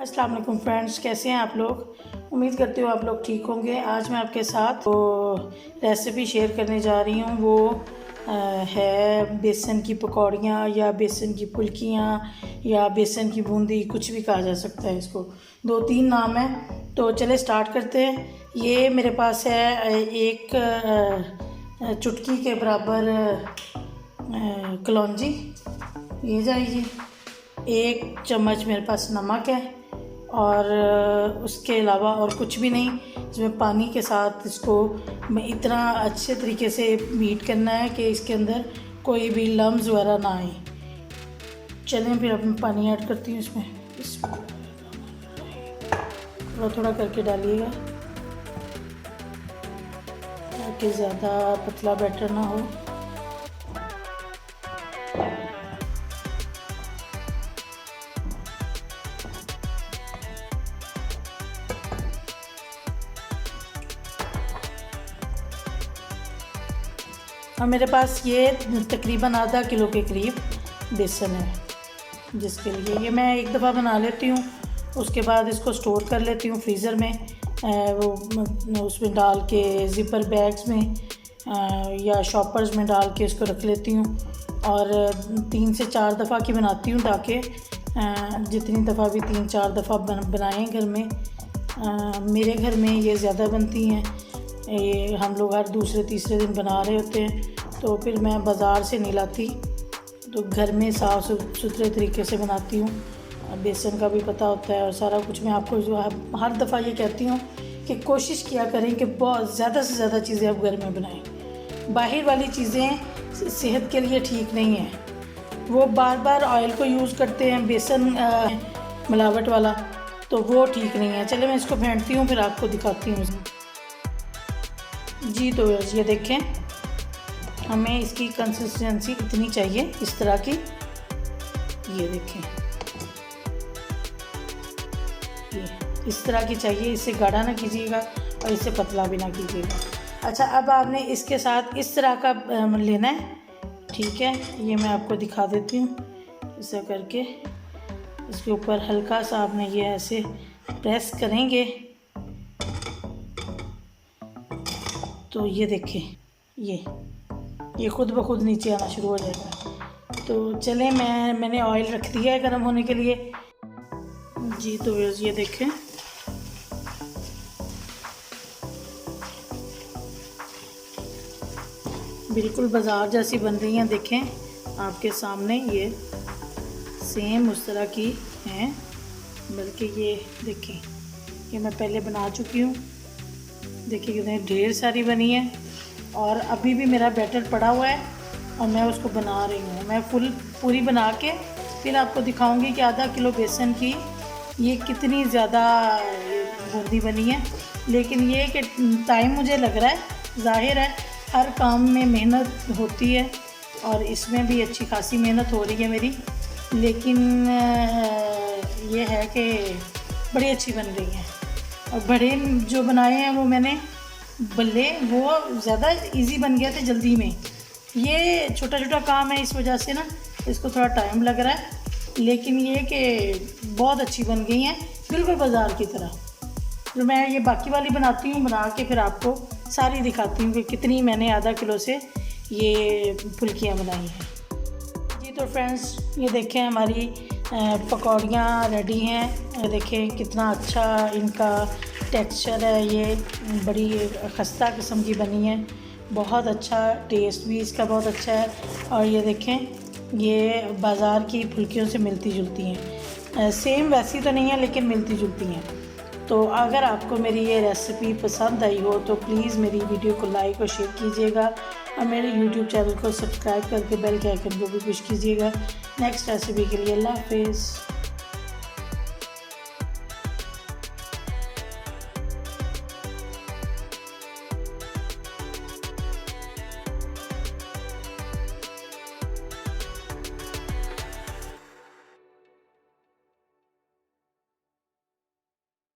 अस्सलाम वालेकुम फ्रेंड्स, कैसे हैं आप लोग। उम्मीद करती हूँ आप लोग ठीक होंगे। आज मैं आपके साथ रेसिपी शेयर करने जा रही हूँ। वो है बेसन की पकौड़ियाँ या बेसन की फुल्कियाँ या बेसन की बूंदी, कुछ भी कहा जा सकता है इसको। 2-3 नाम है। तो चले स्टार्ट करते हैं। ये मेरे पास है एक चुटकी के बराबर कलौंजी, ये जाइए। 1 चम्मच मेरे पास नमक है और उसके अलावा और कुछ भी नहीं। इसमें पानी के साथ इसको इतना अच्छे तरीके से बीट करना है कि इसके अंदर कोई भी लम्स वगैरह ना आए। चलें फिर अब मैं पानी ऐड करती हूँ इसमें। थोड़ा थोड़ा करके डालिएगा ताकि ज़्यादा पतला बैटर ना हो। और मेरे पास ये तकरीबन आधा किलो के करीब बेसन है, जिसके लिए ये मैं एक दफ़ा बना लेती हूँ। उसके बाद इसको स्टोर कर लेती हूँ फ्रीज़र में, वो उसमें डाल के ज़िपर बैग्स में या शॉपर्स में डाल के इसको रख लेती हूँ। और 3 से 4 दफ़ा की बनाती हूँ ताकि जितनी दफ़ा भी 3-4 दफ़ा बनाएं घर में। मेरे घर में ये ज़्यादा बनती हैं। ये हम लोग हर दूसरे-तीसरे दिन बना रहे होते हैं, तो फिर मैं बाज़ार से नहीं लाती, तो घर में साफ़ सुथरे तरीके से बनाती हूँ। बेसन का भी पता होता है और सारा कुछ। मैं आपको जो हर दफ़ा ये कहती हूँ कि कोशिश किया करें कि बहुत ज़्यादा से ज़्यादा चीज़ें आप घर में बनाएं। बाहर वाली चीज़ें सेहत के लिए ठीक नहीं है। वो बार बार ऑयल को यूज़ करते हैं, बेसन मिलावट वाला, तो वो ठीक नहीं है। चलिए मैं इसको फेंटती हूँ, फिर आपको दिखाती हूँ जी। तो ये देखें, हमें इसकी कंसिस्टेंसी इतनी चाहिए, इस तरह की। ये देखें, ये इस तरह की चाहिए। इससे गाढ़ा ना कीजिएगा और इससे पतला भी ना कीजिएगा। अच्छा, अब आपने इसके साथ इस तरह का लेना है, ठीक है। ये मैं आपको दिखा देती हूँ। ऐसा करके इसके ऊपर हल्का सा आपने ये ऐसे प्रेस करेंगे तो ये देखें, ये खुद ब खुद नीचे आना शुरू हो जाएगा। तो चलें, मैंने ऑयल रख दिया है गर्म होने के लिए जी। तो ये देखें, बिल्कुल बाज़ार जैसी बन रही हैं। देखें आपके सामने, ये सेम उस तरह की हैं। बल्कि ये देखें, ये मैं पहले बना चुकी हूँ। देखिए कितने ढेर सारी बनी है और अभी भी मेरा बैटर पड़ा हुआ है और मैं उसको बना रही हूँ। मैं पूरी बना के फिर आपको दिखाऊंगी कि आधा किलो बेसन की ये कितनी ज़्यादा बूंदी बनी है। लेकिन ये कि टाइम मुझे लग रहा है, ज़ाहिर है हर काम में मेहनत होती है और इसमें भी अच्छी खासी मेहनत हो रही है मेरी। लेकिन ये है कि बड़ी अच्छी बन रही है। और बड़े जो बनाए हैं वो मैंने बल्ले, वो ज़्यादा इजी बन गया थे जल्दी में। ये छोटा छोटा काम है, इस वजह से ना इसको थोड़ा टाइम लग रहा है। लेकिन ये कि बहुत अच्छी बन गई हैं, बिल्कुल बाज़ार की तरह। जो मैं ये बाकी वाली बनाती हूँ, बना के फिर आपको सारी दिखाती हूँ कि कितनी मैंने आधा किलो से ये फुल्कियाँ बनाई हैं जी। तो फ्रेंड्स, ये देखें हमारी पकौड़ियाँ रेडी हैं। देखें कितना अच्छा इनका टेक्सचर है। ये बड़ी खस्ता किस्म की बनी है, बहुत अच्छा टेस्ट भी इसका बहुत अच्छा है। और ये देखें, ये बाज़ार की फुल्कियों से मिलती जुलती हैं। सेम वैसी तो नहीं है, लेकिन मिलती जुलती हैं। तो अगर आपको मेरी ये रेसिपी पसंद आई हो तो प्लीज़ मेरी वीडियो को लाइक और शेयर कीजिएगा और मेरे यूट्यूब चैनल को सब्सक्राइब करके बेल के आइकन को भी पुश कीजिएगा नेक्स्ट रेसिपी के लिए। अल्लाह हाफिज़।